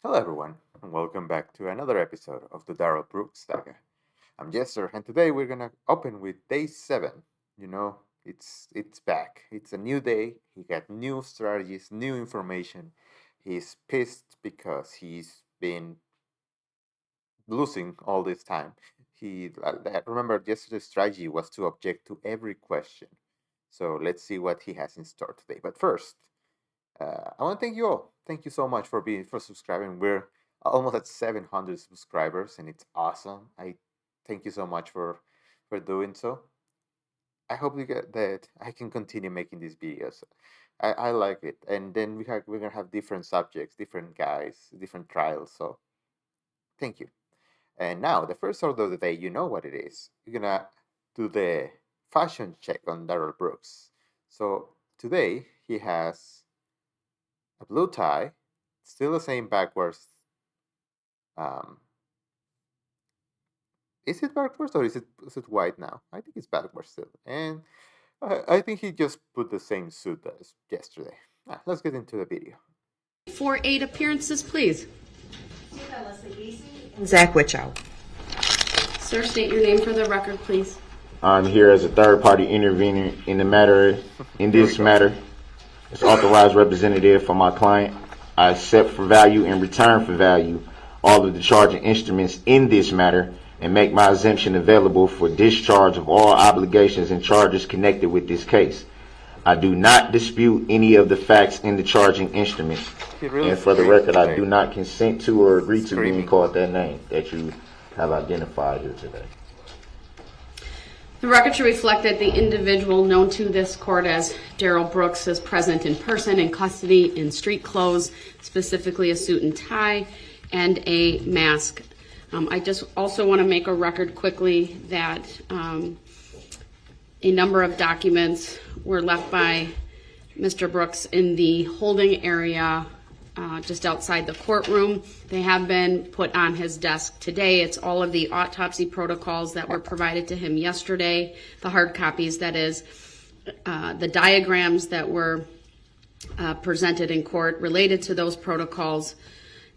Hello, everyone, and welcome back to another episode of the Darrell Brooks saga. I'm Jester, and today we're gonna open with day 7. It's back. It's a new day. He got new strategies, new information. He's pissed because he's been losing all this time. Remember yesterday's strategy was to object to every question. So let's see what he has in store today. But first, I want to thank you all. Thank you so much for subscribing. We're almost at 700 subscribers, and it's awesome. I thank you so much for doing so. I hope you get that I can continue making these videos. I like it, and then we're gonna have different subjects, different guys, different trials. So thank you. And now the first order of the day, you know what it is. You're gonna do the fashion check on Darrell Brooks. So today he has a blue tie, still the same backwards. Um, is it backwards or is it white now? I think it's backwards still, and I think he just put the same suit as yesterday. Let's get into the video. 4-8 appearances, please. Zach Wichow. Sir, state your name for the record, please. I'm here as a third-party intervener in the matter. In this matter, as authorized representative for my client, I accept for value and return for value all of the charging instruments in this matter and make my exemption available for discharge of all obligations and charges connected with this case. I do not dispute any of the facts in the charging instruments. Really And for the record, I today. do not consent to or agree to Screaming. being called that name that you have identified here today. The record should reflect that the individual known to this court as Darrell Brooks is present in person in custody in street clothes, specifically a suit and tie and a mask. I just also want to make a record quickly that a number of documents were left by Mr. Brooks in the holding area just outside the courtroom. They have been put on his desk today. It's all of the autopsy protocols that were provided to him yesterday, the hard copies, that is, the diagrams that were presented in court related to those protocols,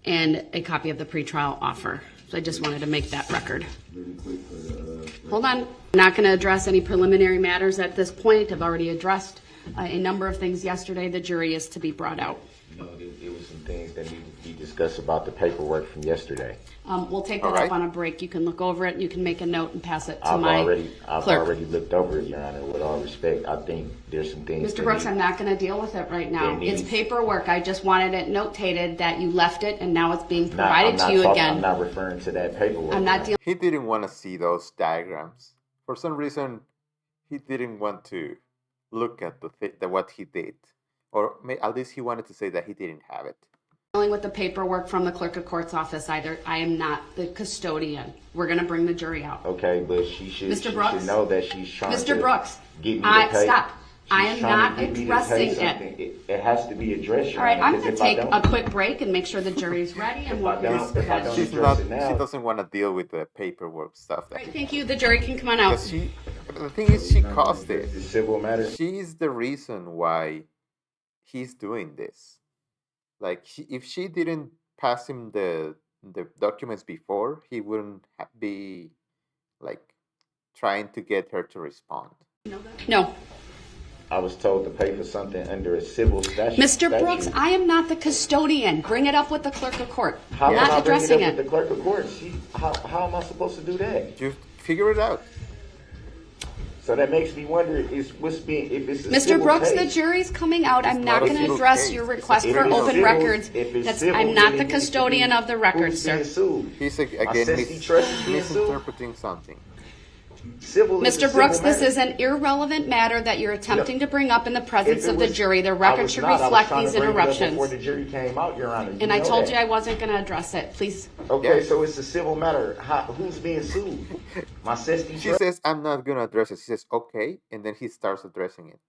and a copy of the pretrial offer. So I just wanted to make that record. Hold on. I'm not going to address any preliminary matters at this point. I've already addressed a number of things yesterday. The jury is to be brought out. No, there was some things that need to be discussed about the paperwork from yesterday. We'll take that All right. up on a break. You can look over it. You can make a note and pass it to I've my clerk. already looked over it, Your Honor. With all respect, I think there's some things. Mr. Brooks, I'm not going to deal with it right now. There needs- It's paperwork. I just wanted it notated that you left it and now it's being provided to you I'm again. not referring to that paperwork. I'm not dealing. He didn't want to see those diagrams. For some reason, he didn't want to look at what he did, or at least he wanted to say that he didn't have it. Dealing with the paperwork from the clerk of court's office either. I am not the custodian. We're going to bring the jury out. Okay, but she should know that she's trying to Mr. Brooks, get me to pay. stop. I am She's trying not to get me to pay addressing it. something. It has to be addressed, Your All right, Honor, I'm because going to if I take don't- a quick break and make sure the jury's ready and we'll If I don't She's address not. it now- She doesn't want to deal with the paperwork stuff. All right, thank you. The jury can come on out. Because the thing is, she caused It's a it. civil matter. She's the reason why he's doing this. Like, if she didn't pass him the documents before, he wouldn't be like trying to get her to respond. No. I was told to pay for something under a civil statute. Mr. Brooks, I am not the custodian. Bring it up with the clerk of court. How I'm can not I bring addressing it up it. with the clerk of court? How am I supposed to do that? You figure it out. So that makes me wonder if it's a Mr. civil Brooks, the case. jury's coming out. I'm It's not not a going to civil address case. your It's a request for civil- open If records. If it's That's, civil, I'm then not it the needs to custodian be of the records, who's sir. being sued. He's My again sissy trust is being sued. misinterpreting something. Civil is a Mr. civil Brooks, this matter. is an irrelevant matter that you're attempting to bring up in the presence If it of the was- jury. The I record was should not. I was reflect trying to these bring it up interruptions. Before the jury came out, Your Honor. And I know told that. you I wasn't going to address it. Please. Okay, Yeah. so it's a civil matter. Who's being sued? My sissy She trust? says, "I'm not gonna address it." She says, "Okay," and then he starts addressing it.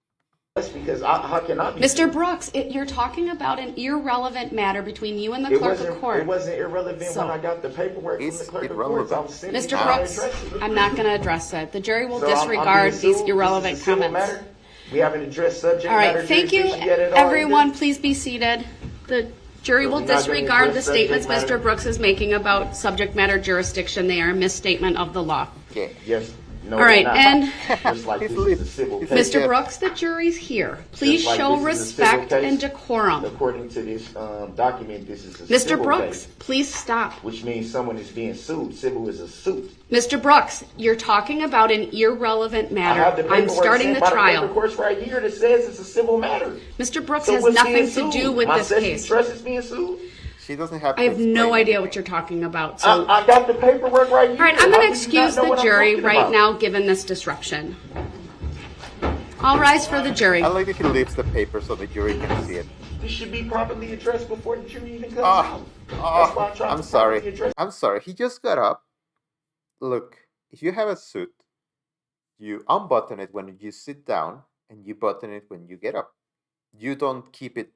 Because how can I be Mr. sued? Brooks, you're talking about an irrelevant matter between you and the It clerk wasn't, of court. it wasn't irrelevant So- when I got the paperwork from It's the clerk of irrelevant. court. I was simply Mr. trying to Brooks, address it. I'm not going to address it. The jury will So I'm disregard being these sued. irrelevant This is a civil comments. matter. We haven't addressed subject All matter right, thank you, jurisdiction yet at all everyone. either. Please be seated. The Jury So will we're not gonna disregard the address statements subject matter? Mr. Brooks is making about subject matter jurisdiction. They are a misstatement of the law. Okay. Yes. No, All right, they're not. and Just like His this lip. is a civil He case. said- Mr. Brooks, the jury's here. Please Just like show this is a civil respect case, and decorum. According to this document, this is a Mr. civil Brooks, case, please stop. which means someone is being sued. Civil is a suit. Mr. Brooks, you're talking about an irrelevant I have matter. the I'm paperwork starting sent the by the trial. paper course right here that says it's a civil matter. Mr. Brooks So has what's being nothing to sued? do with My this session case. trust is being sued. She doesn't have. I to have no explain idea anything. what you're talking about. So, I got the paperwork right here. all right, I'm How going do to you not excuse know the what I'm jury talking right about? now, given this disruption. I'll rise for the jury. I like that he leaves the paper so the jury can see it. This should be properly addressed before the jury even comes Ah, out. That's why I'm trying I'm to sorry. properly address. I'm sorry. He just got up. Look, if you have a suit, you unbutton it when you sit down and you button it when you get up. You don't keep it.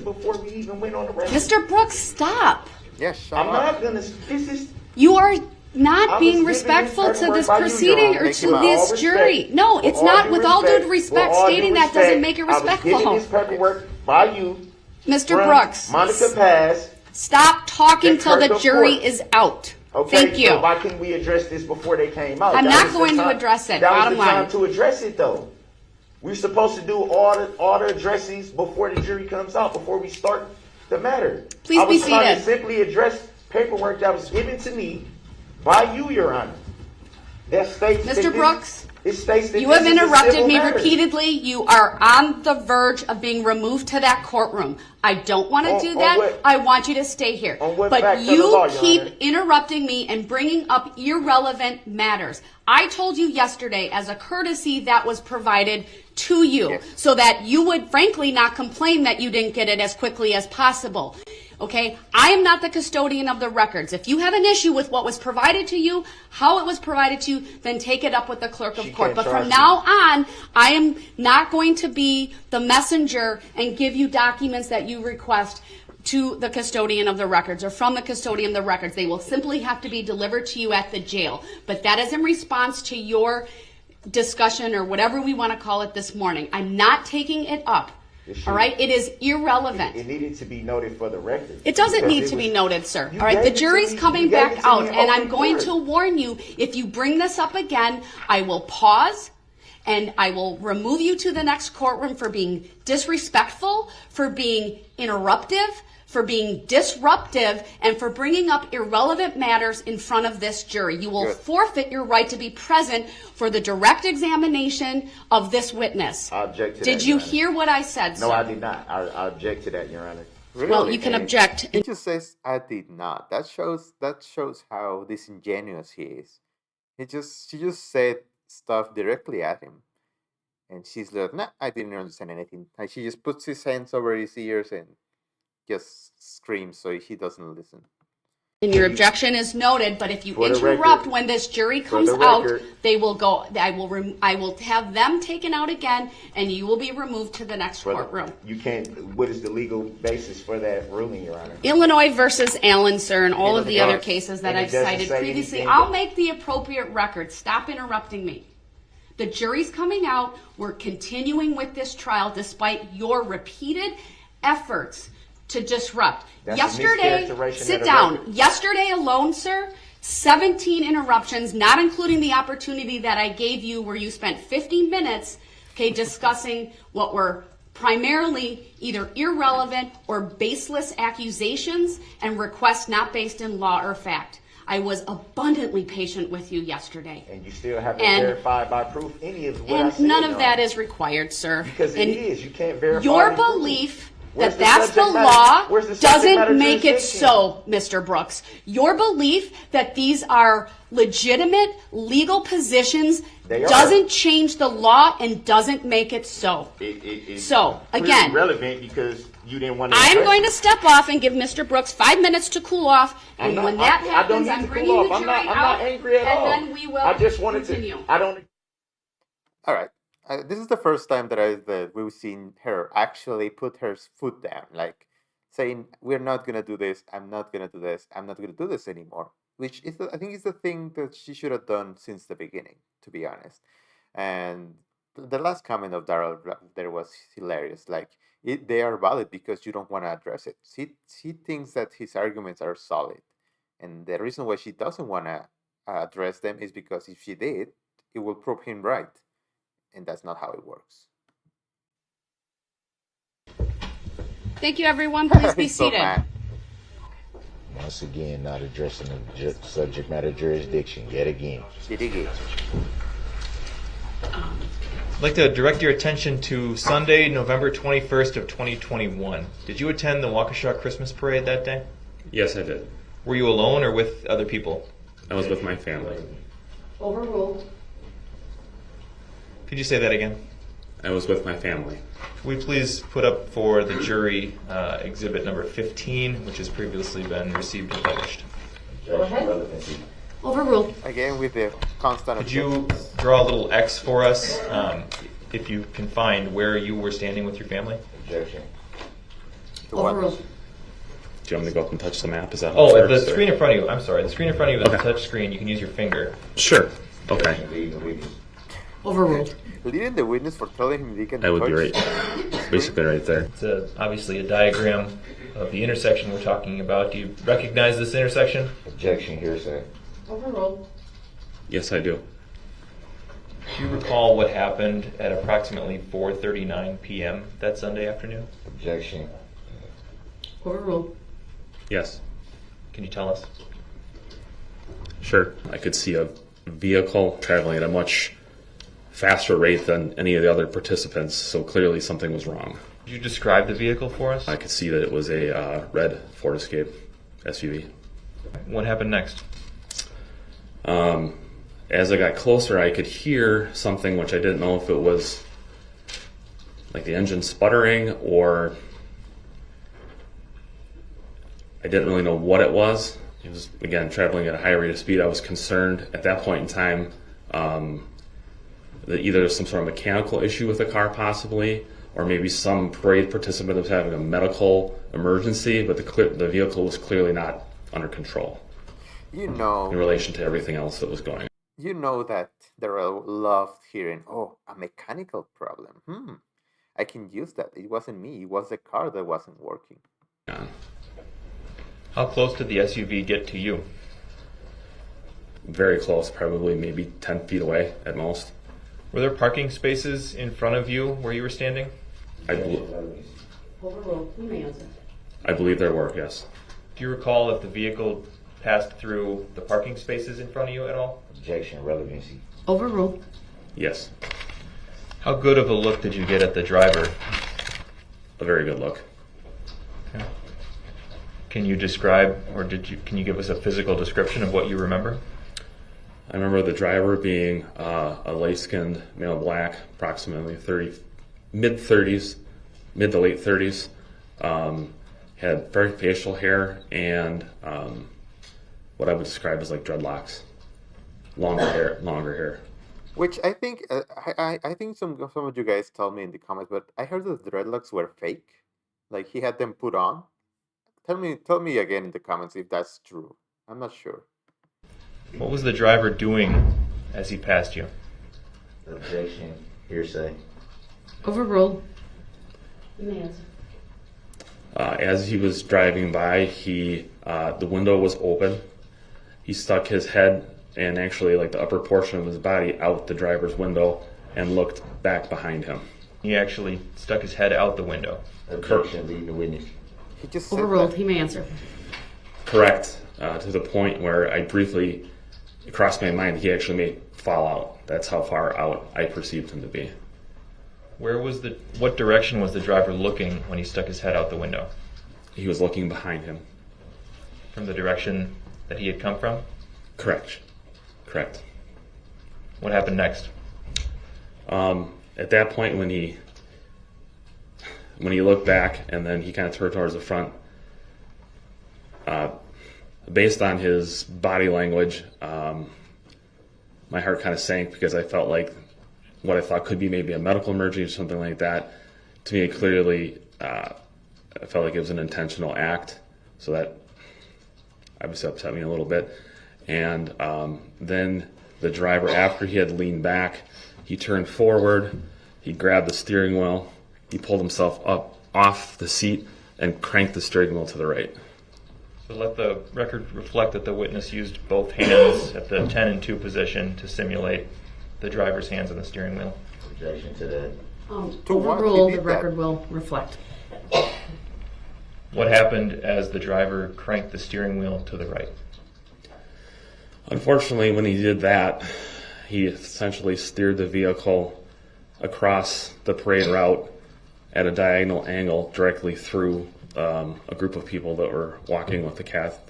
Before we even went on the record. Mr. Brooks, stop. Yeah, shut I'm up. not gonna. This is. You are not I was being giving respectful this to this paperwork by you, Your proceeding Honor. or Thank to you, ma'am. this All jury. respect. No, With it's all not due with all due respect. respect. With all due Stating that respect, doesn't make it I was respectful. given this paperwork by you, Mr. from Brooks, Monica Paz. stop talking that till the heard the jury court. is out. Okay, Thank you. So why couldn't we address this before they came out? I'm That not was the going to time- address it, That bottom was the time line. to address it, though. We're supposed to do all the addressings before the jury comes out, before we start the matter. Please I was be trying to seated. simply address paperwork that was given to me by you, Your Honor. That states that Mr. this- Brooks, it states that you this have is a interrupted civil me matter. repeatedly. You are on the verge of being removed to that courtroom. I don't want to On- do on that. what- I want you to stay here. on what But fact of the you law, Your keep Honor? interrupting me and bringing up irrelevant matters. I told you yesterday, as a courtesy that was provided to you, Yes. so that you would frankly not complain that you didn't get it as quickly as possible. Okay, I am not the custodian of the records. If you have an issue with what was provided to you, how it was provided to you, then take it up with the clerk of She court. can't But charge from me. now on, I am not going to be the messenger and give you documents that you request to the custodian of the records or from the custodian of the records. They will simply have to be delivered to you at the jail. But that is in response to your discussion or whatever we want to call it this morning. I'm not taking it up. It should- All right? It is irrelevant. It needed to be noted for the record. It doesn't Because need it to be was- noted, sir. You All right, gave the it to jury's me- coming you gave back it to out, me in and I'm open going court. to warn you, if you bring this up again, I will pause and I will remove you to the next courtroom for being disrespectful, for being interruptive, for being disruptive, and for bringing up irrelevant matters in front of this jury. You will Good. forfeit your right to be present for the direct examination of this witness. I object to that, Did you Your Honor. hear what I said, sir? No, I did not. I object to that, Your Honor. Really? Well, you can And object. He just says, "I did not." That shows how disingenuous he is. She just said stuff directly at him, and she's like, "Nah, I didn't understand anything." And she just puts his hands over his ears and just screams so he doesn't listen. And your objection is noted, but if you For the interrupt record- when this jury for comes the out, record- they will go. I will have them taken out again, and you will be removed to the next Brother, courtroom. You can't. What is the legal basis for that ruling, Your Honor? Illinois versus Allen, sir, and all of the Illinois. other cases that And it I've doesn't cited say previously. anything I'll that- make the appropriate record. Stop interrupting me. The jury's coming out. We're continuing with this trial despite your repeated efforts to disrupt. That's a Yesterday, mischaracterization sit of the down. record. Yesterday alone, sir, 17 interruptions, not including the opportunity that I gave you where you spent 15 minutes, okay, discussing what were primarily either irrelevant or baseless accusations and requests not based in law or fact. I was abundantly patient with you yesterday. And you still haven't And- verified by proof any of what I And said, none Your of that Honor. is required, sir. Because and it is. You can't verify. your any proof. belief Where's that the that's the subject matter- law where's the subject matter doesn't make it jurisdiction? so, Mr. Brooks. Your belief that these are legitimate legal positions They are. doesn't change the law and doesn't make it so. It's So, clearly again- relevant because you didn't want to. I'm going to step off and give Mr. Brooks 5 minutes to cool off, I'm and not- when that I don't happens, need I'm to bringing cool the off. jury I'm out, not angry at all. and then we will I just wanted continue. to. I don't. All right. This is the first time that we've seen her actually put her foot down, like saying, "We're not gonna do this. I'm not gonna do this. I'm not gonna do this anymore." Which I think is the thing that she should have done since the beginning, to be honest. And the last comment of Darrell there was hilarious. Like they are valid because you don't want to address it. She thinks that his arguments are solid, and the reason why she doesn't want to address them is because if she did, it will prove him right, and that's not how it works. Thank you, everyone. Please be He's so seated. mad. Once again, not addressing the subject matter jurisdiction yet again. Did he get? I'd like to direct your attention to Sunday, November 21st of 2021. Did you attend the Waukesha Christmas Parade that day? Yes, I did. Were you alone or with other people? I was with my family. Overruled. Could you say that again? I was with my family. Could we please put up for the jury exhibit number 15, which has previously been received and published? Go ahead. Overruled. Again with the constant. Could you objections. draw a little X for us, if you can find where you were standing with your family? Objection. To what? Overruled. Do you want me to go up and touch the map? Is that Oh, fair, the sir? screen in front of you. I'm sorry. The screen in front of you is a Okay. touch screen. You can use your finger. Sure. Okay. Objection, leading the witness. Overruled. Leading the witness for telling him he can That would be touch- right. Basically right there. It's obviously a diagram of the intersection we're talking about. Do you recognize this intersection? Objection, hearsay. Overruled. Yes, I do. Do you recall what happened at approximately 4:39 p.m. that Sunday afternoon? Objection. Overruled. Yes. Can you tell us? Sure. I could see a vehicle traveling at a much faster rate than any of the other participants, so clearly something was wrong. Could you describe the vehicle for us? I could see that it was a red Ford Escape SUV. What happened next? As I got closer, I could hear something which I didn't know if it was like the engine sputtering or I didn't really know what it was. It was, again, traveling at a high rate of speed. I was concerned at that point in time that either there's some sort of mechanical issue with the car possibly, or maybe some parade participant was having a medical emergency, but the vehicle was clearly not under control You in know, relation to everything else that was going on. you know that Darrell loved hearing, "Oh, a mechanical problem. I can use that. It wasn't me. It was the car that wasn't working." How close did the SUV get to you? Very close, probably maybe 10 feet away at most. Were there parking spaces in front of you where you were standing? I, bel Overruled. You may answer. I believe there were, yes. Do you recall if the vehicle passed through the parking spaces in front of you at all? Objection, relevancy. Overruled. Yes. How good of a look did you get at the driver? A very good look. Okay. Can you describe, or can you give us a physical description of what you remember? I remember the driver being a light-skinned male black, approximately mid to late 30s. Had very facial hair and what I would describe as like dreadlocks, longer hair. Which I think I think some of you guys told me in the comments, but I heard that the dreadlocks were fake, like he had them put on. Tell me again in the comments if that's true. I'm not sure. What was the driver doing as he passed you? Objection, hearsay. Overruled. You may answer. As he was driving by, the window was open. He stuck his head and actually like the upper portion of his body out the driver's window and looked back behind him. He actually stuck his head out the window. Objection, leading the witness. He just said Overruled. that. He may answer. Correct, to the point where it crossed my mind he actually may fall out. That's how far out I perceived him to be. What direction was the driver looking when he stuck his head out the window? He was looking behind him. From the direction that he had come from? Correct. What happened next? At that point, when he looked back and then he kind of turned towards the front, based on his body language, my heart kind of sank because I felt like what I thought could be maybe a medical emergency or something like that. To me, it clearly, I felt like it was an intentional act. So that obviously upset me a little bit. And then the driver, after he had leaned back, He turned forward, he grabbed the steering wheel, he pulled himself up off the seat and cranked the steering wheel to the right. So let the record reflect that the witness used both hands at the 10 and 2 position to simulate the driver's hands on the steering wheel. Objection to that. To what? Overruled, He the did that. record will reflect. What happened as the driver cranked the steering wheel to the right? Unfortunately, when he did that, he essentially steered the vehicle across the parade route at a diagonal angle directly through a group of people that were walking with the Catholic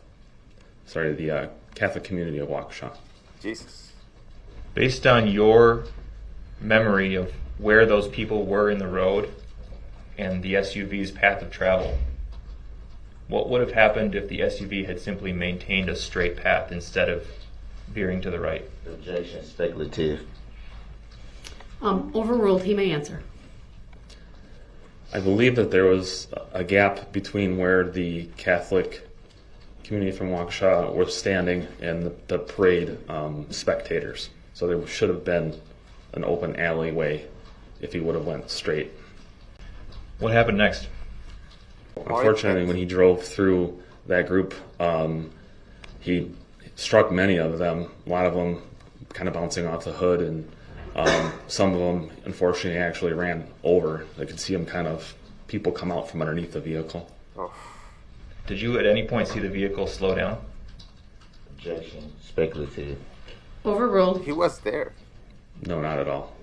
community of Waukesha. Jesus. Based on your memory of where those people were in the road and the SUV's path of travel, what would have happened if the SUV had simply maintained a straight path instead of veering to the right? Objection. Speculative. Overruled, he may answer. I believe that there was a gap between where the Catholic community from Waukesha were standing and the parade spectators. So there should have been an open alleyway if he would have went straight. What happened next? Unfortunately, when he drove through that group, he struck many of them, a lot of them kind of bouncing off the hood, and some of them, unfortunately, actually ran over. I could see people come out from underneath the vehicle. Oh. Did you at any point see the vehicle slow down? Objection. Speculative. Overruled. He was there. No, not at all.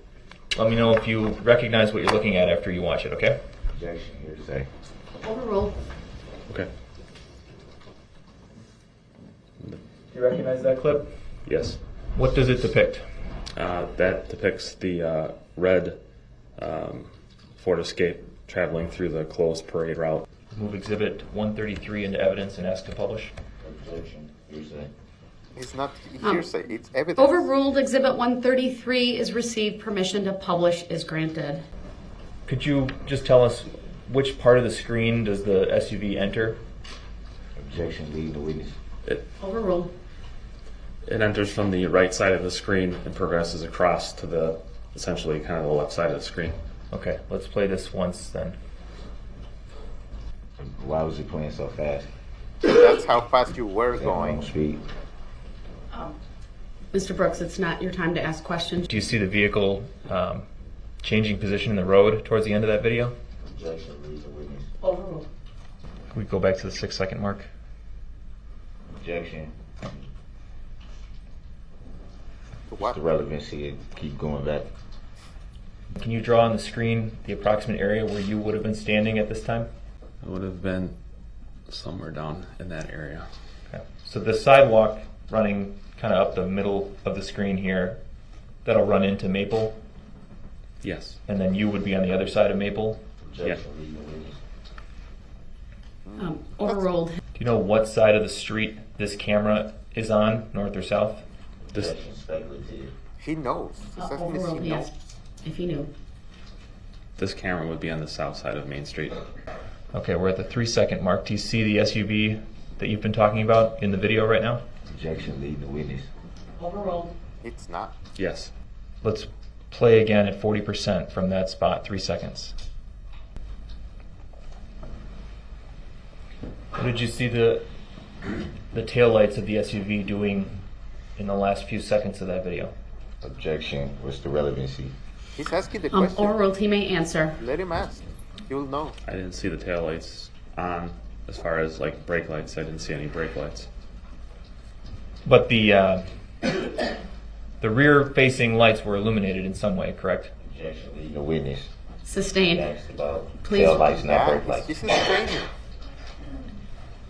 Let me know if you recognize what you're looking at after you watch it, okay? Objection. Hearsay. Overruled. Okay. Do you recognize that clip? Yes. What does it depict? That depicts the red Ford Escape traveling through the closed parade route. Move Exhibit 133 into evidence and ask to publish. Objection. Hearsay. It's not hearsay, it's evidence. Overruled, Exhibit 133 is received. Permission to publish is granted. Could you just tell us which part of the screen does the SUV enter? Objection. Leading the witness. Overruled. It enters from the right side of the screen and progresses across to essentially kind of the left side of the screen. Okay, let's play this once then. Why was he playing so fast? That's how fast you were Going going. speed. Mr. Brooks, it's not your time to ask questions. Do you see the vehicle changing position in the road towards the end of that video? Objection. Leading the witness. Overruled. Can we go back to the 6-second mark? Objection. What? The relevancy. Keep going back. Can you draw on the screen the approximate area where you would have been standing at this time? It would have been somewhere down in that area. Okay. So the sidewalk running kind of up the middle of the screen here, that'll run into Maple, Yes. and then you would be on the other side of Maple. Objection. Leading the witness. Overruled. Do you know what side of the street this camera is on, north or south? This Objection. Speculative. He knows. This doesn't mean Overruled, he knows. yes. If he knew. this camera would be on the south side of Main Street. Okay, we're at the 3-second mark. Do you see the SUV that you've been talking about in the video right now? Objection. Leading the witness. Overruled. It's not. Yes. Let's play again at 40% from that spot, 3 seconds. What did you see the taillights of the SUV doing in the last few seconds of that video? Objection. What's the relevancy? He's asking the question. Overruled, he may answer. Let him ask. You'll know. I didn't see the taillights on. As far as like brake lights, I didn't see any brake lights. But the rear-facing lights were illuminated in some way, correct? Objection. Leading the witness. Sustained. Asked about Please. tail lights, not Yeah, brake lights. this is training.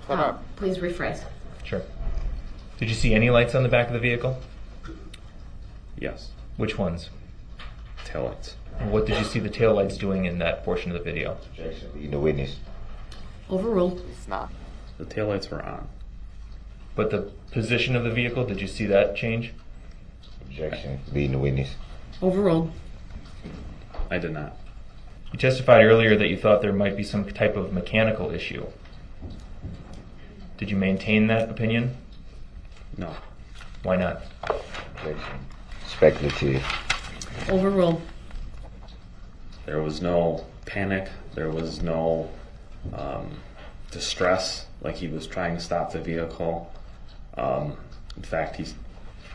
Shut up. Please rephrase. Sure. Did you see any lights on the back of the vehicle? Yes. Which ones? Taillights. And what did you see the taillights doing in that portion of the video? Objection. Leading the witness. Overruled. It's not. The taillights were on. But the position of the vehicle, did you see that change? Objection. Leading the witness. Overruled. I did not. You testified earlier that you thought there might be some type of mechanical issue. Did you maintain that opinion? No. Why not? Objection. Speculative. Overruled. There was no panic. There was no distress, like he was trying to stop the vehicle. In fact, he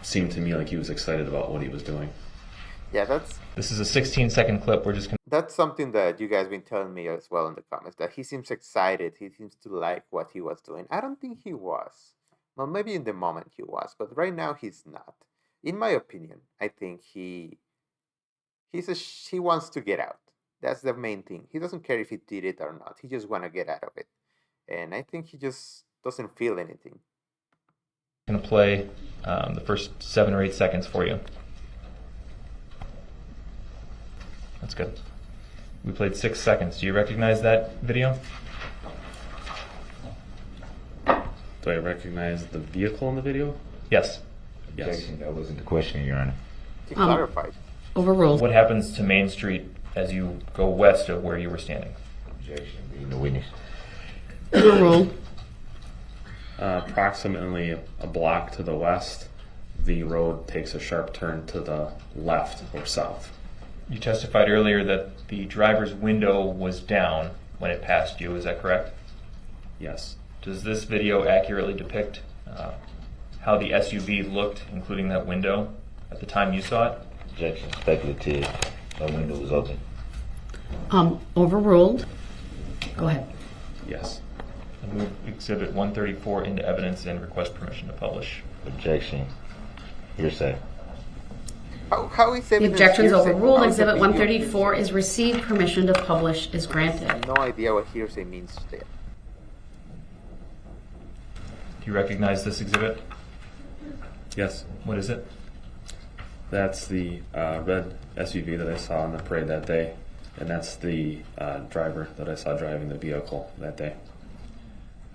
seemed to me like he was excited about what he was doing. Yeah, This is a 16-second clip. We're just that's something that you guys been telling me as well in the comments, that he seems excited. He seems to like what he was doing. I don't think he was. Well, maybe in the moment he was, but right now he's not. In my opinion, I think he wants to get out. That's the main thing. He doesn't care if he did it or not. He just want to get out of it. And I think he just doesn't feel anything. going to play the first 7 or 8 seconds for you. That's good. We played 6 seconds. Do you recognize that video? Do I recognize the vehicle in the video? Yes. Yes. Objection, that wasn't the question, Your Honor. He clarified. Overruled. What happens to Main Street as you go west of where you were standing? Objection, being the witness. Overruled. Approximately a block to the west, the road takes a sharp turn to the left or south. You testified earlier that the driver's window was down when it passed you. Is that correct? Yes. Does this video accurately depict how the SUV looked, including that window, at the time you saw it? Objection, speculative. No window was open. Overruled. Go ahead. Yes. I move Exhibit 134 into evidence and request permission to publish. Objection. Hearsay. How is The evidence objection is hearsay? overruled. How is Exhibit a video 134 is received. Permission to publish is hearsay? I granted. have no idea what hearsay means there. Do you recognize this exhibit? Yes. What is it? That's the red SUV that I saw on the parade that day, and that's the driver that I saw driving the vehicle that day.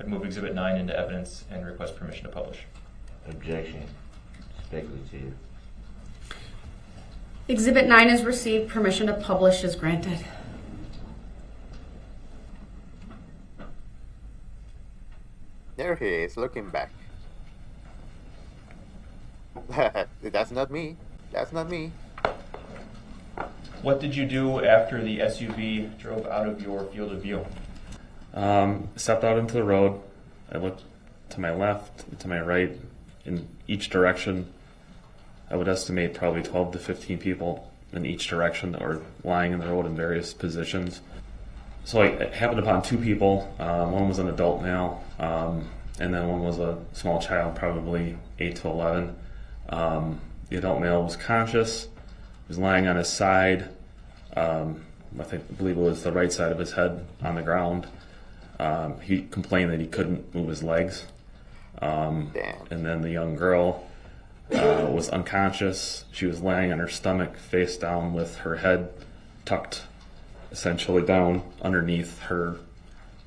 I'd move Exhibit 9 into evidence and request permission to publish. Objection. Speculative. Exhibit 9 is received. Permission to publish is granted. There he is, looking back. That's not me. That's not me. What did you do after the SUV drove out of your field of view? Stepped out into the road. I looked to my left, to my right, in each direction. I would estimate probably 12 to 15 people in each direction that were lying in the road in various positions. So I happened upon 2 people. One was an adult male, and then one was a small child, probably 8 to 11. The adult male was conscious, was lying on his side. I believe it was the right side of his head on the ground. He complained that he couldn't move his legs. Damn. And then the young girl was unconscious. She was laying on her stomach, face down, with her head tucked essentially down underneath her,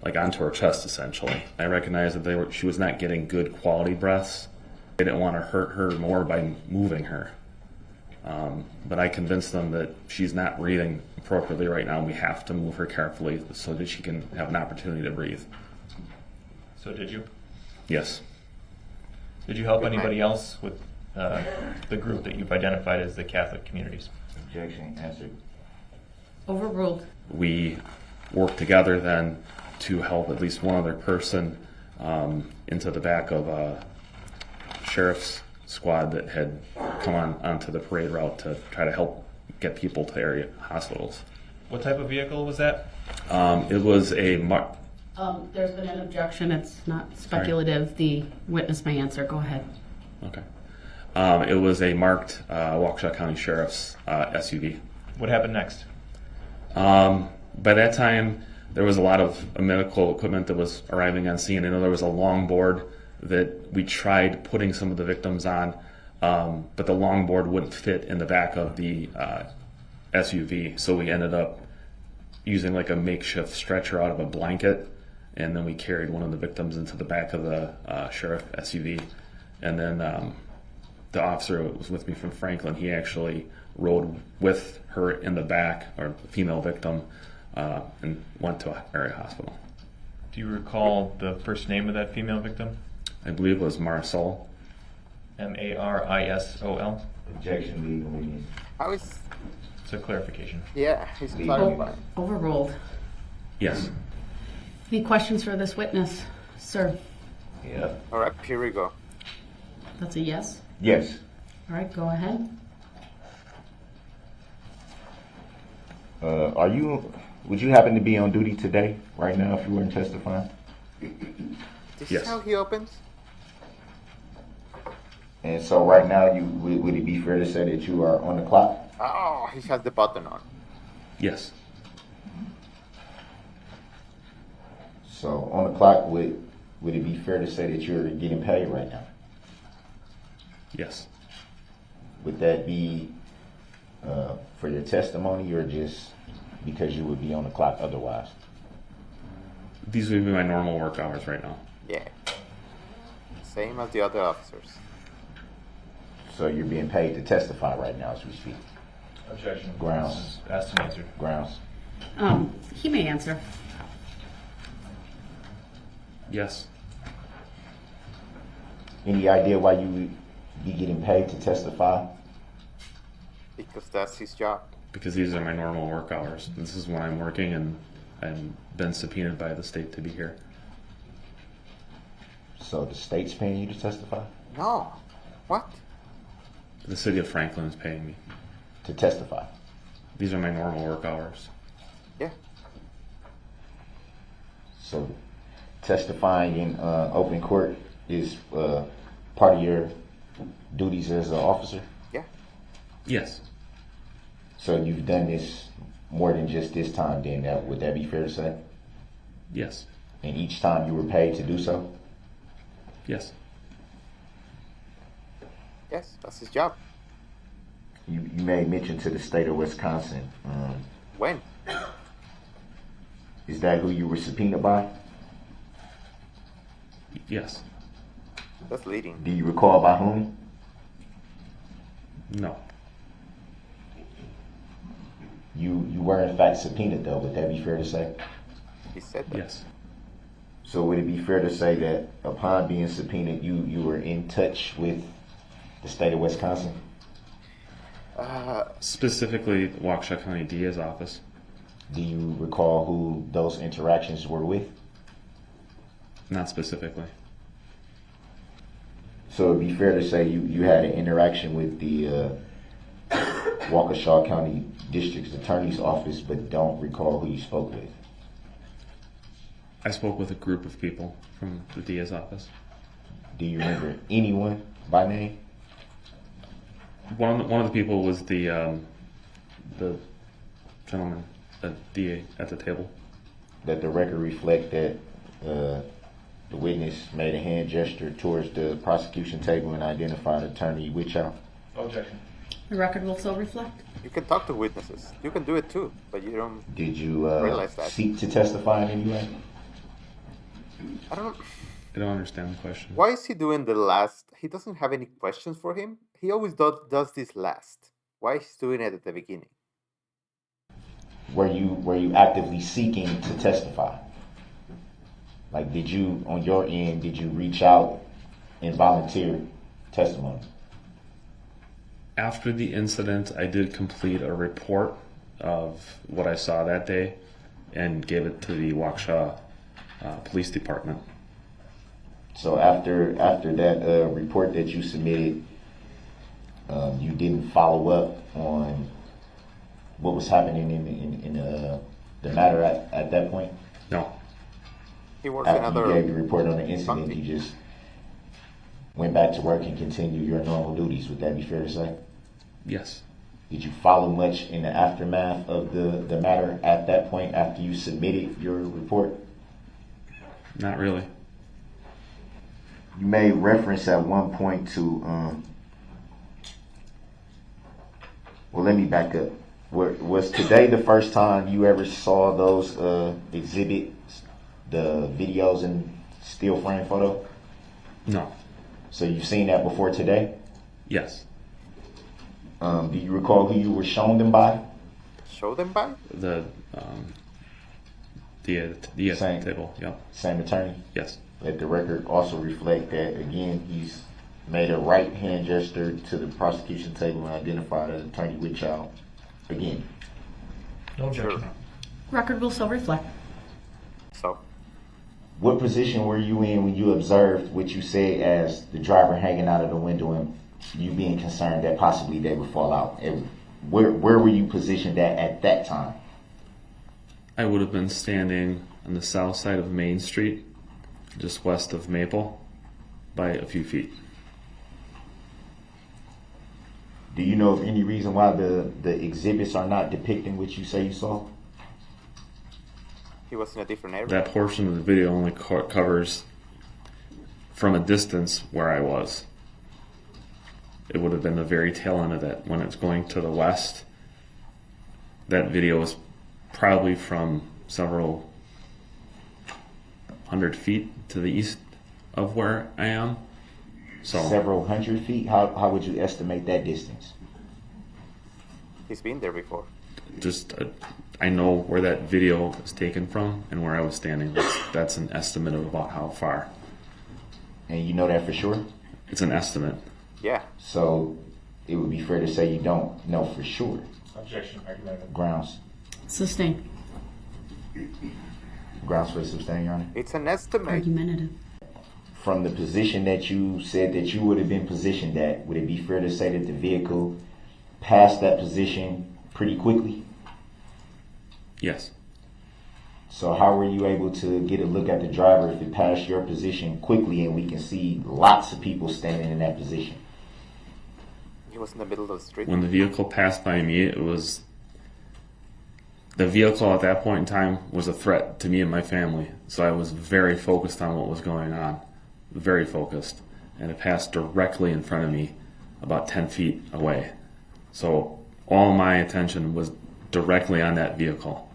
like onto her chest essentially. I recognized that she was not getting good quality breaths. They didn't want to hurt her more by moving her. But I convinced them that she's not breathing appropriately right now. We have to move her carefully so that she can have an opportunity to breathe. So did you? Yes. Did you help anybody else with the group that you've identified as the Catholic communities? Objection. Answered. Overruled. We worked together then to help at least one other person into the back of a sheriff's squad that had come onto the parade route to try to help get people to area hospitals. What type of vehicle was that? It was a There's been an objection. It's not speculative. The witness may answer. Go ahead. Okay. It was a marked Waukesha County Sheriff's SUV. What happened next? By that time, there was a lot of medical equipment that was arriving on scene. I know there was a longboard that we tried putting some of the victims on, but the longboard wouldn't fit in the back of the SUV, so we ended up using like a makeshift stretcher out of a blanket, and then we carried one of the victims into the back of the sheriff SUV. And then the officer who was with me from Franklin, he actually rode with her in the back, or the female victim, and went to an area hospital. Do you recall the first name of that female victim? I believe it was Marisol. Marisol. Objection, legal opinion. How is? It's a clarification. Yeah, he's Leave. clarifying. Overruled. Yes. Any questions for this witness, sir? Yep. All right, here we go. That's a yes. Yes. All right, go ahead. Would you happen to be on duty today, right now, if you weren't testifying? This Yes. is how he opens. And so right now, would it be fair to say that you are on the clock? Oh, he has the button on. Yes. So on the clock, would it be fair to say that you're getting paid right now? Yes. Would that be for your testimony or just because you would be on the clock otherwise? These would be my normal work hours right now. Yeah. Same as the other officers. So you're being paid to testify right now as we speak. Objection. Grounds. Asked and answered. Grounds. He may answer. Yes. Any idea why you would be getting paid to testify? Because that's his job. Because these are my normal work hours. This is when I'm working, and I've been subpoenaed by the state to be here. So the state's paying you to testify? No. What? The city of Franklin is paying me. To testify. These are my normal work hours. Yeah. So testifying in open court is part of your duties as an officer? Yeah. Yes. So you've done this more than just this time then, would that be fair to say? Yes. And each time you were paid to do so? Yes. Yes, that's his job. You made mention to the state of Wisconsin. When? Is that who you were subpoenaed by? Yes. That's leading. Do you recall by whom? No. You were in fact subpoenaed though, would that be fair to say? He said that. Yes. So would it be fair to say that upon being subpoenaed, you were in touch with the state of Wisconsin? Specifically, the Waukesha County DA's office. Do you recall who those interactions were with? Not specifically. So it'd be fair to say you had an interaction with the Waukesha County District's Attorney's Office, but don't recall who you spoke with. I spoke with a group of people from the DA's office. Do you remember anyone by name? One of the people was the gentleman, the DA at the table. That the record reflect that the witness made a hand gesture towards the prosecution table and identified Attorney Witchow? Objection. The record will so reflect. You can talk to witnesses. You can do it too, but you don't. Did you Realize that. seek to testify in any way? I don't. I don't understand the question. Why is he doing the last? He doesn't have any questions for him. He always does this last. Why is he doing it at the beginning? Were you actively seeking to testify? Like, did you, on your end, did you reach out and volunteer testimony? After the incident, I did complete a report of what I saw that day and gave it to the Waukesha Police Department. So after that report that you submitted, you didn't follow up on what was happening in the matter at that point? No. He works After another. you gave your report on the incident, Something. you just went back to work and continued your normal duties. Would that be fair to say? Yes. Did you follow much in the aftermath of the matter at that point after you submitted your report? Not really. You made reference at one point to, well, let me back up. Was today the first time you ever saw those exhibits, the videos and still frame photo? No. So you've seen that before today? Yes. Do you recall who you were shown them by? Show them by? The DA Same. table. Yep. Same attorney? Yes. Let the record also reflect that, again, he's made a right hand gesture to the prosecution table and identified an attorney with child. Again, No objection. Record will so reflect. So, what position were you in when you observed what you said as the driver hanging out of the window and you being concerned that possibly they would fall out? And where were you positioned at that time? I would have been standing on the south side of Main Street, just west of Maple, by a few feet. Do you know of any reason why the exhibits are not depicting what you say you saw? he was in a different area. That portion of the video only covers from a distance where I was. It would have been the very tail end of that. When it's going to the west, that video is probably from several hundred feet to the east of where I am. So Several hundred feet? How would you estimate that distance? He's been there before. just I know where that video is taken from and where I was standing. That's an estimate of about how far. And you know that for sure? It's an estimate. Yeah. So it would be fair to say you don't know for sure. Objection. Argument. Grounds. Sustain. Grounds for sustain, Your Honor. It's an estimate. Argumentative. From the position that you said that you would have been positioned at, would it be fair to say that the vehicle passed that position pretty quickly? Yes. So how were you able to get a look at the driver if it passed your position quickly and we can see lots of people standing in that position? He was in the middle of the street. When the vehicle passed by me, it was the vehicle at that point in time was a threat to me and my family. So I was very focused on what was going on. Very focused. And it passed directly in front of me, about 10 feet away. So all my attention was directly on that vehicle.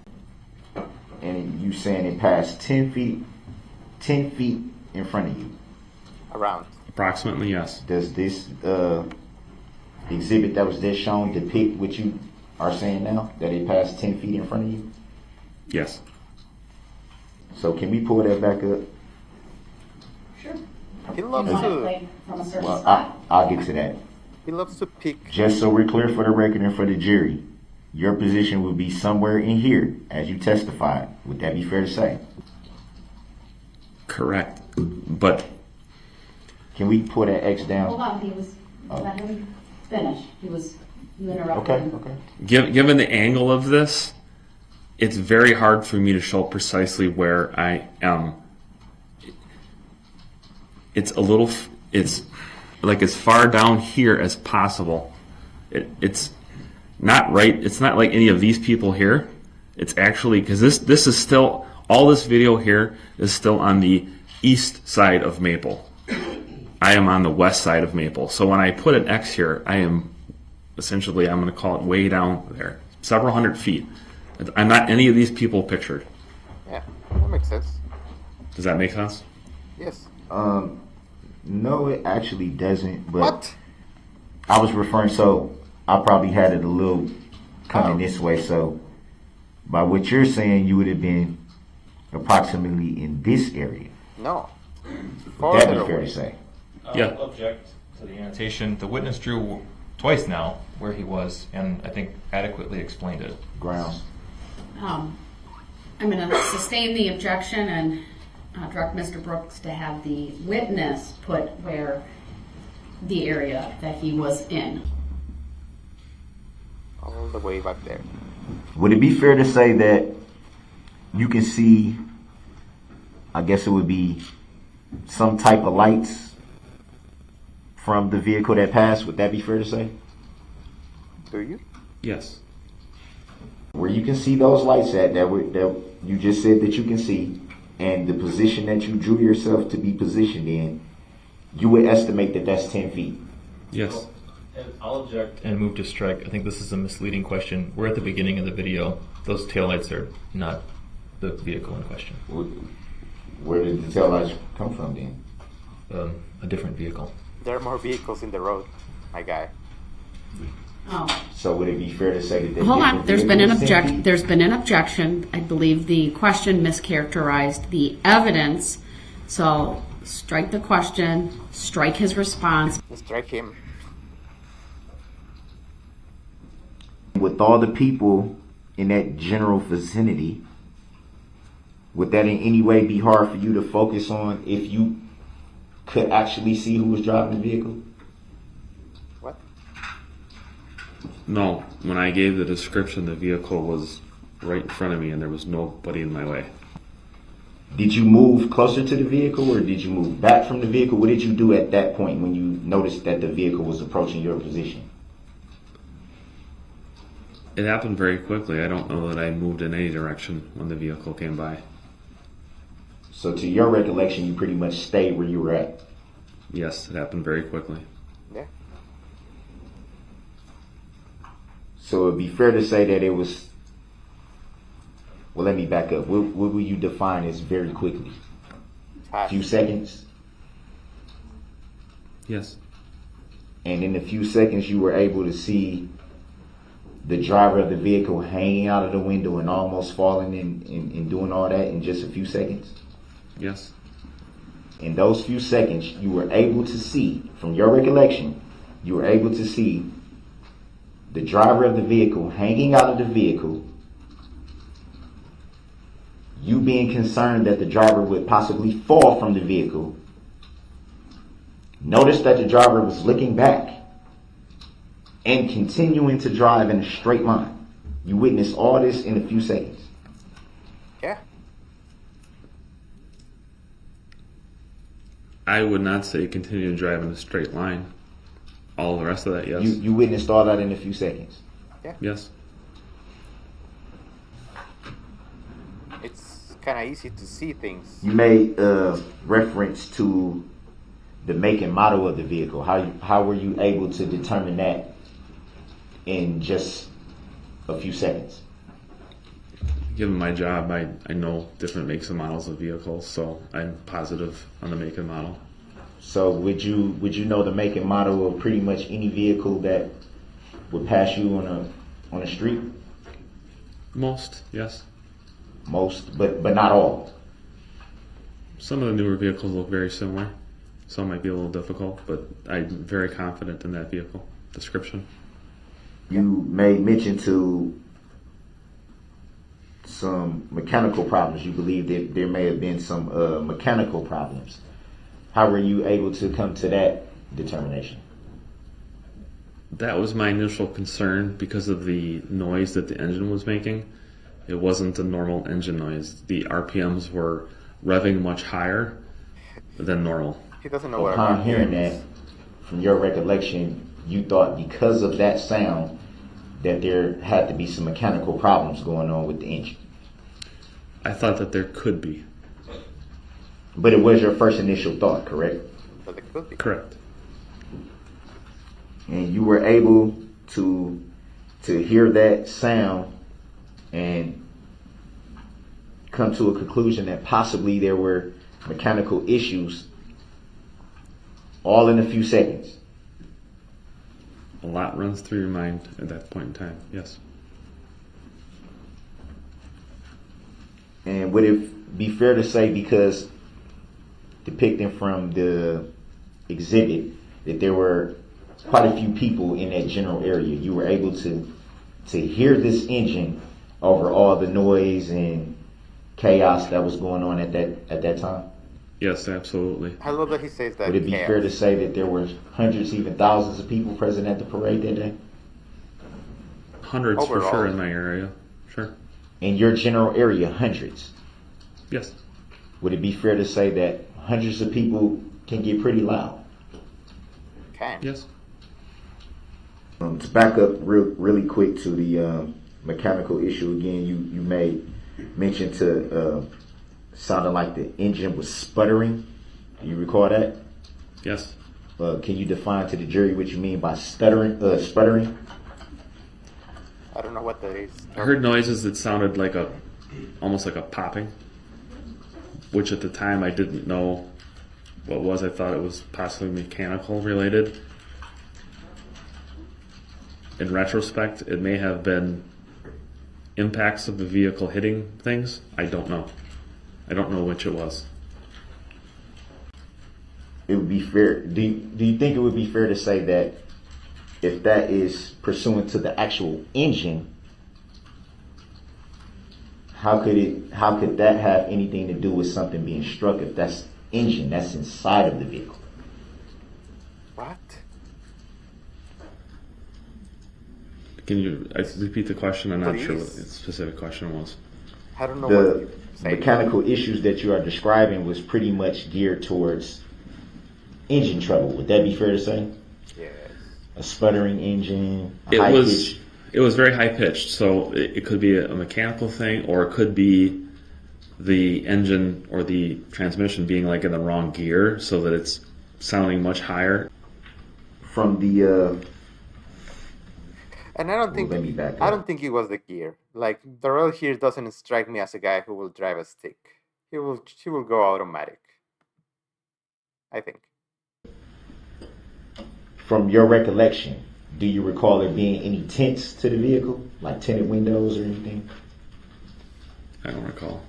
And you saying it passed 10 feet in front of you. Around. Approximately, yes. Does this exhibit that was just shown depict what you are saying now, that it passed 10 feet in front of you? Yes. So can we pull that back up? Sure. He loves You want it to. played from a certain Well, spot. I'll get to that. He loves to pick. Just so we're clear for the record and for the jury, your position would be somewhere in here as you testified. Would that be fair to say? Correct. But Can we pull that X down? Hold on, let him finish. You interrupted Okay, him. okay. given the angle of this, it's very hard for me to show precisely where I am. It's like as far down here as possible. It's not right. It's not like any of these people here. It's actually, because this is still, all this video here is still on the east side of Maple. I am on the west side of Maple. So when I put an X here, I am essentially, I'm going to call it way down there, several hundred feet. I'm not any of these people pictured. Yeah, that makes sense. Does that make sense? Yes. No, it actually doesn't. But What? I was referring, so I probably had it a little coming this way. So by what you're saying, you would have been approximately in this area. No. Would that Farther be fair away. to say? Yeah. Object to the annotation. The witness drew twice now where he was, and I think adequately explained it. Grounds. I'm going to sustain the objection and direct Mr. Brooks to have the witness put where the area that he was in. All the way back there. Would it be fair to say that you can see, I guess it would be some type of lights from the vehicle that passed? Would that be fair to say? Do you? Yes. Where you can see those lights at that you just said that you can see, and the position that you drew yourself to be positioned in, you would estimate that that's 10 feet. Yes. I'll object and move to strike. I think this is a misleading question. We're at the beginning of the video. Those taillights are not the vehicle in question. Where did the taillights come from then? A different vehicle. There are more vehicles in the road, my guy. Oh. So would it be fair to say that the Hold on, different there's been an vehicle is 10 object. feet? There's been an objection. I believe the question mischaracterized the evidence. So strike the question, strike his response. Strike him. With all the people in that general vicinity, would that in any way be hard for you to focus on if you could actually see who was driving the vehicle? What? No, when I gave the description, the vehicle was right in front of me and there was nobody in my way. Did you move closer to the vehicle or did you move back from the vehicle? What did you do at that point when you noticed that the vehicle was approaching your position? It happened very quickly. I don't know that I moved in any direction when the vehicle came by. So to your recollection, you pretty much stayed where you were at. Yes, it happened very quickly. Yeah. So it'd be fair to say that it was, well, let me back up. What will you define as very quickly? A few seconds? Yes. And in a few seconds, you were able to see the driver of the vehicle hanging out of the window and almost falling and doing all that in just a few seconds? Yes. In those few seconds, you were able to see, from your recollection, you were able to see the driver of the vehicle hanging out of the vehicle, you being concerned that the driver would possibly fall from the vehicle. Notice that the driver was looking back and continuing to drive in a straight line. You witnessed all this in a few seconds. Yeah. I would not say continue to drive in a straight line. All the rest of that, yes. You witnessed all that in a few seconds. Yes. It's kind of easy to see things. You made reference to the make and model of the vehicle. How were you able to determine that in just a few seconds? Given my job, I know different makes and models of vehicles, so I'm positive on the make and model. So would you know the make and model of pretty much any vehicle that would pass you on a street? Most, yes. Most, but not all. Some of the newer vehicles look very similar. Some might be a little difficult, but I'm very confident in that vehicle description. You made mention to some mechanical problems. You believe that there may have been some mechanical problems. How were you able to come to that determination? That was my initial concern because of the noise that the engine was making. It wasn't a normal engine noise. The RPMs were revving much higher than normal. He doesn't know what Upon a hearing RPM is. that, from your recollection, you thought because of that sound that there had to be some mechanical problems going on with the engine. I thought that there could be. But it was your first initial thought, correct? But it could be. Correct. And you were able to hear that sound and come to a conclusion that possibly there were mechanical issues all in a few seconds. A lot runs through your mind at that point in time, yes. And would it be fair to say, because depicting from the exhibit that there were quite a few people in that general area, you were able to hear this engine over all the noise and chaos that was going on at that time? Yes, absolutely. I love that he says that. Would it be chaos. fair to say that there were hundreds, even thousands of people present at the parade that day? Hundreds for Overall. sure in my area. Sure. In your general area, hundreds. Yes. Would it be fair to say that hundreds of people can get pretty loud? Can. Yes. To back up really quick to the mechanical issue again, you made mention to sounding like the engine was sputtering. Do you recall that? Yes. Can you define to the jury what you mean by sputtering? I don't know what that is. I heard noises that sounded like almost like a popping, which at the time I didn't know what it was. I thought it was possibly mechanical related. In retrospect, it may have been impacts of the vehicle hitting things. I don't know. I don't know which it was. it would be fair? Do you think it would be fair to say that if that is pursuant to the actual engine, how could that have anything to do with something being struck if that's engine that's inside of the vehicle? What? Can you repeat the question? I'm not sure what the Please. specific question was. I don't know what The you say. mechanical issues that you are describing was pretty much geared towards engine trouble. Would that be fair to say? Yes. A sputtering engine, a It high was pitch. it was very high pitched, so it could be a mechanical thing, or it could be the engine or the transmission being like in the wrong gear, so that it's sounding much higher. From the And I don't think let me back I up. don't think it was the gear. Like Darrell here doesn't strike me as a guy who will drive a stick. He will go automatic. I think. From your recollection, do you recall there being any tints to the vehicle, like tinted windows or anything? I don't recall.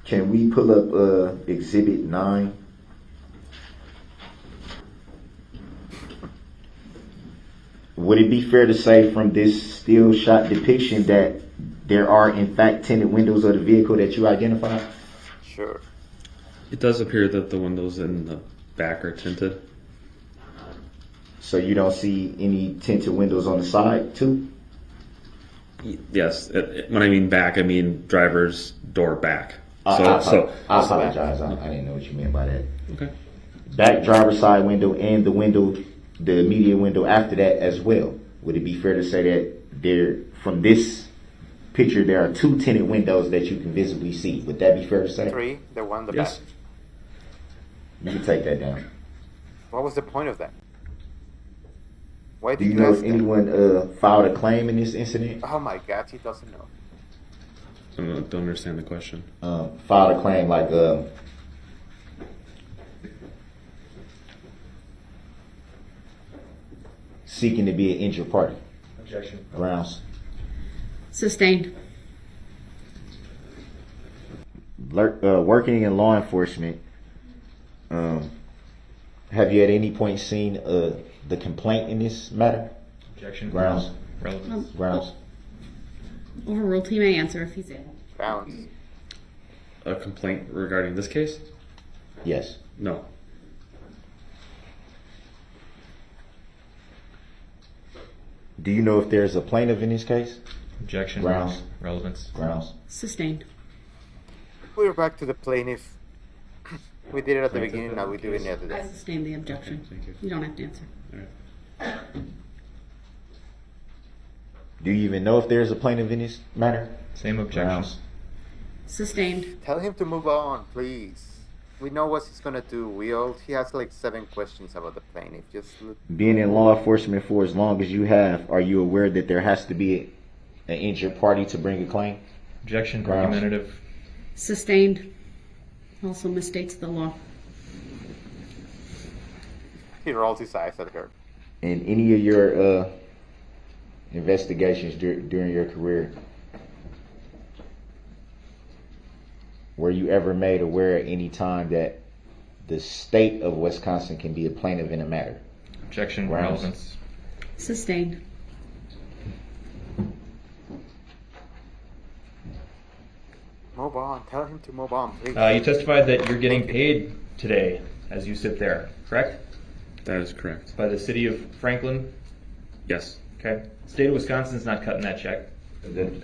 Can we pull up Exhibit 9? Would it be fair to say from this still shot depiction that there are in fact tinted windows of the vehicle that you identified? Sure. It does appear that the windows in the back are tinted. So you don't see any tinted windows on the side too? Yes, when I mean back, I mean driver's door back. I So apologize. I didn't know what you meant by that. okay. Back driver's side window and the immediate window after that as well. Would it be fair to say that from this picture there are two tinted windows that you can visibly see? Would that be fair to say? 3, the one in the Yes. back. You can take that down. What was the point of that? Why Do did you you know ask if that? anyone filed a claim in this incident? Oh my God, he doesn't know. I don't understand the question. Filed a claim like seeking to be an injured party. Objection. Grounds. Sustained. Working in law enforcement, have you at any point seen the complaint in this matter? Objection. Grounds. Relevance. Grounds. Overruled. He may answer if he's able. Grounds. A complaint regarding this case? Yes. No. Do you know if there's a plaintiff in this case? Objection. Grounds. Relevance. Grounds. Sustained. We're back to the plaintiff. We did it at the beginning, now we do it at the I end. sustain the objection. Thank you. You don't have to answer. All right. Do you even know if there's a plaintiff in this matter? Same objection. Grounds. Sustained. Tell him to move on, please. We know what he's gonna do. He has like 7 questions about the plaintiff. Being in law enforcement for as long as you have, are you aware that there has to be an injured party to bring a claim? Objection. Grounds. Argumentative. Sustained. Also misstates the law. He rolls his eyes at her. In any of your investigations during your career, were you ever made aware at any time that the state of Wisconsin can be a plaintiff in a matter? Objection. Grounds. Relevance. Sustained. Move on. Tell him to move on, please. You testified that you're getting paid today as you sit there, correct? That is correct. By the city of Franklin. Yes. Okay. State of Wisconsin's not cutting that check.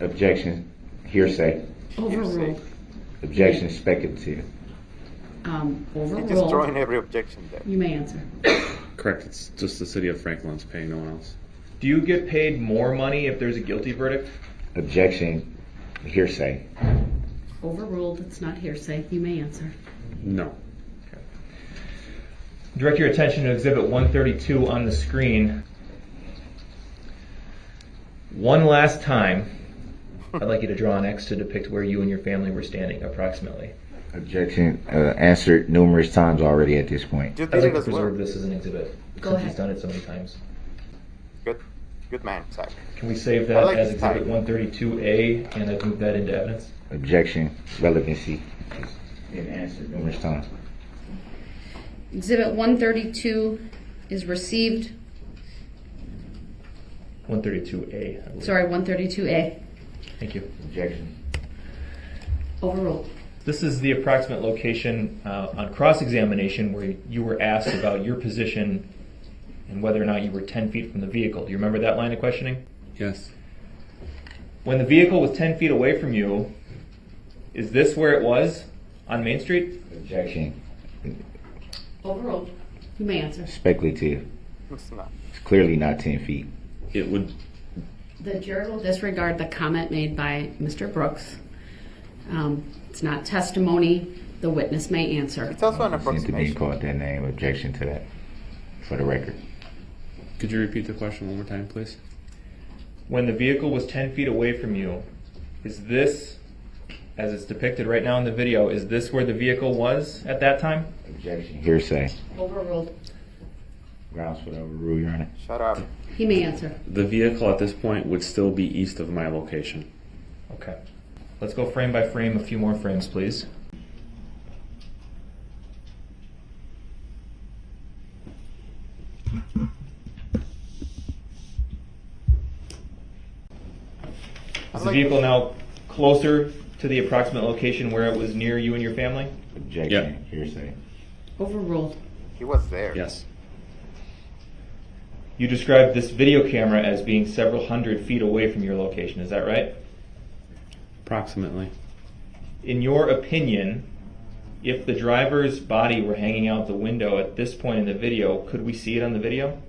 Objection. Hearsay. Overruled. Objection. Speculative. He's just Overruled. throwing every objection there. You may answer. Correct. It's just the city of Franklin's paying, no one else. Do you get paid more money if there's a guilty verdict? Objection. Hearsay. Overruled. It's not hearsay. You may answer. No. Direct your attention to Exhibit 132 on the screen. One last time, I'd like you to draw an X to depict where you and your family were standing, approximately. Objection. Answered numerous times already at this point. You I'd did like it to as well. preserve this as an exhibit. Go since ahead. He's done it so many times. Good man, Zach. Can we save I that like as this Exhibit type. 132A and I've moved that into evidence? Objection. Relevancy. Been answered numerous times. Exhibit 132 is received. 132A. I believe. Sorry, 132A. Thank you. Objection. Overruled. This is the approximate location on cross-examination where you were asked about your position and whether or not you were 10 feet from the vehicle. Do you remember that line of questioning? Yes. When the vehicle was 10 feet away from you, is this where it was on Main Street? Objection. Overruled. You may answer. Speculative. It's not. It's clearly not 10 feet. It would. The jury will disregard the comment made by Mr. Brooks. It's not testimony. The witness may answer. It's also an Seem to be approximation. called that name. Objection to that. For the record. Could you repeat the question one more time, please? When the vehicle was 10 feet away from you, is this, as it's depicted right now in the video, is this where the vehicle was at that time? Objection. Hearsay. Overruled. Grounds for the overrule, Your Honor. Shut up. He may answer. The vehicle at this point would still be east of my location. Okay. Let's go frame by frame, a few more frames, please. Is the vehicle now closer to the approximate location where it was near you and your family? Objection. Hearsay. Overruled. He was there. Yes. You described this video camera as being several hundred feet away from your location, is that right? Approximately. In your opinion, if the driver's body were hanging out the window at this point in the video, could we see it on the video?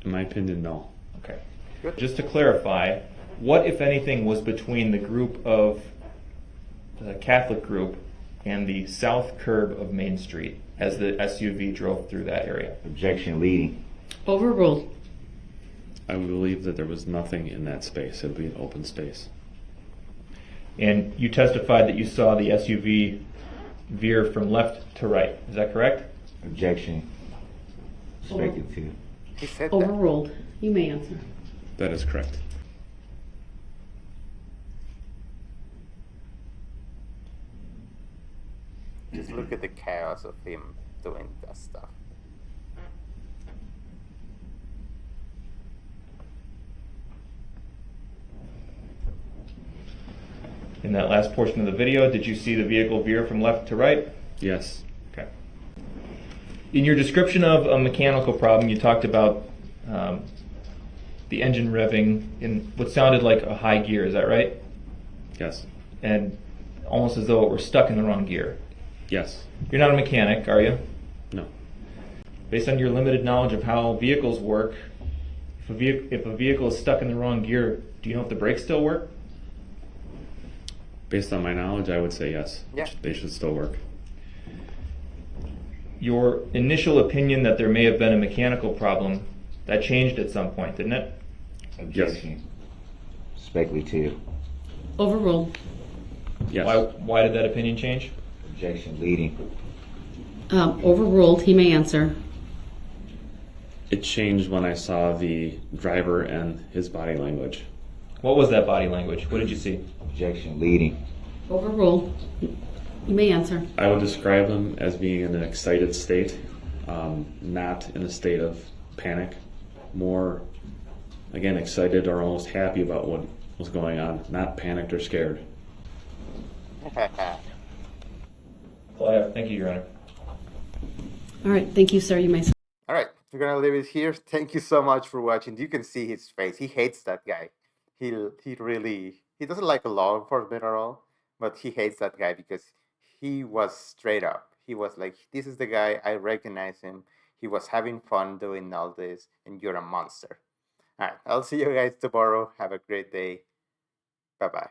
In my opinion, no. Okay. Good. Just to clarify, what, if anything, was between the group of the Catholic group and the south curb of Main Street as the SUV drove through that area? Objection leading. Overruled. I would believe that there was nothing in that space. It would be an open space. And you testified that you saw the SUV veer from left to right. Is that correct? Objection. Speculative. He said that. Overruled. You may answer. That is correct. Just look at the chaos of him doing that stuff. In that last portion of the video, did you see the vehicle veer from left to right? Yes. Okay. In your description of a mechanical problem, you talked about the engine revving in what sounded like a high gear. Is that right? Yes. And almost as though it were stuck in the wrong gear. Yes. You're not a mechanic, are you? No. Based on your limited knowledge of how vehicles work, if a vehicle is stuck in the wrong gear, do you know if the brakes still work? Based on my knowledge, I would say yes. Yeah. They should still work. Your initial opinion that there may have been a mechanical problem, that changed at some point, didn't it? Objection. Speculative. Overruled. Yes. Why did that opinion change? Objection leading. Overruled. He may answer. It changed when I saw the driver and his body language. What was that body language? What did you see? Objection leading. Overruled. You may answer. I would describe him as being in an excited state, not in a state of panic. More, again, excited or almost happy about what was going on, not panicked or scared. All I have. Thank you, Your Honor. All right. Thank you, sir. You may. All right, we're gonna leave it here. Thank you so much for watching. You can see his face. He hates that guy. He doesn't like law enforcement at all, but he hates that guy because he was straight up. He was like, "This is the guy. I recognize him. He was having fun doing all this, and you're a monster." All right, I'll see you guys tomorrow. Have a great day. Bye bye.